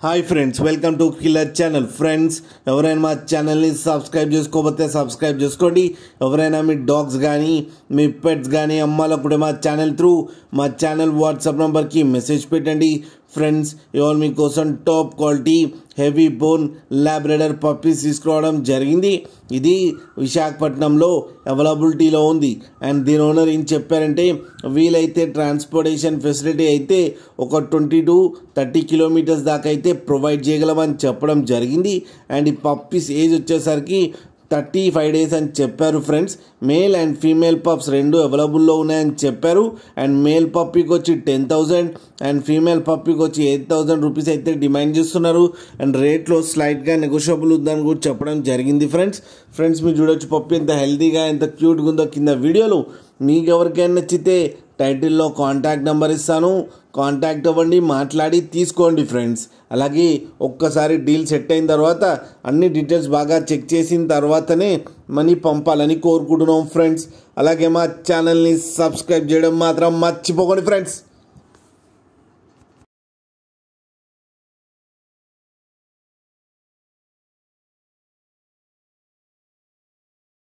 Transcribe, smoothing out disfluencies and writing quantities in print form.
Hi friends, welcome to killer channel. Friends, ఎవరైనా మా ఛానల్ని సబ్స్క్రైబ్ చేసుకోకపోతే సబ్స్క్రైబ్ చేసుకోండి. ఎవరైనా మీ డాగ్స్ కానీ మీ పెట్స్ కానీ అమ్మాలనుకుంటే మా ఛానల్ వాట్సాప్ నెంబర్కి మెసేజ్ పెట్టండి. ఫ్రెండ్స్, ఇవాళ మీకోసం top quality heavy bone Labrador puppies తీసుకురావడం జరిగింది. ఇది విశాఖపట్నంలో అవైలబిలిటీలో ఉంది. అండ్ దీని ఓనర్ ఏం చెప్పారంటే, వీలైతే ట్రాన్స్పోర్టేషన్ ఫెసిలిటీ అయితే ఒక 20 to 30 కిలోమీటర్స్ దాకా అయితే ప్రొవైడ్ చేయగలమని చెప్పడం జరిగింది. అండ్ ఈ పప్పీస్ ఏజ్ వచ్చేసరికి 35 days అని చెప్పారు. Friends, male and female pups రెండు అవైలబుల్లో ఉన్నాయని చెప్పారు. అండ్ మేల్ పప్పీకి వచ్చి 10,000 అండ్ ఫీమేల్ పప్పీకి వచ్చి 8,000 రూపీస్ అయితే డిమాండ్ చేస్తున్నారు. అండ్ రేట్లో స్లైట్గా నెగోషియబుల్ ఉందని కూడా చెప్పడం జరిగింది. ఫ్రెండ్స్ మీరు చూడొచ్చు పప్పీ ఎంత హెల్తీగా ఎంత క్యూట్గా ఉందో కింద వీడియోలో. మీకు ఎవరికైనా నచ్చితే టైటిల్లో కాంటాక్ట్ నెంబర్ ఇస్తాను, కాంటాక్ట్ అవ్వండి, మాట్లాడి తీసుకోండి. ఫ్రెండ్స్, అలాగే ఒక్కసారి డీల్ సెట్ అయిన తర్వాత అన్ని డీటెయిల్స్ బాగా చెక్ చేసిన తర్వాతనే మనీ పంపాలని కోరుకుంటున్నాం. ఫ్రెండ్స్, అలాగే మా ఛానల్ని సబ్స్క్రైబ్ చేయడం మాత్రం మర్చిపోకండి. ఫ్రెండ్స్.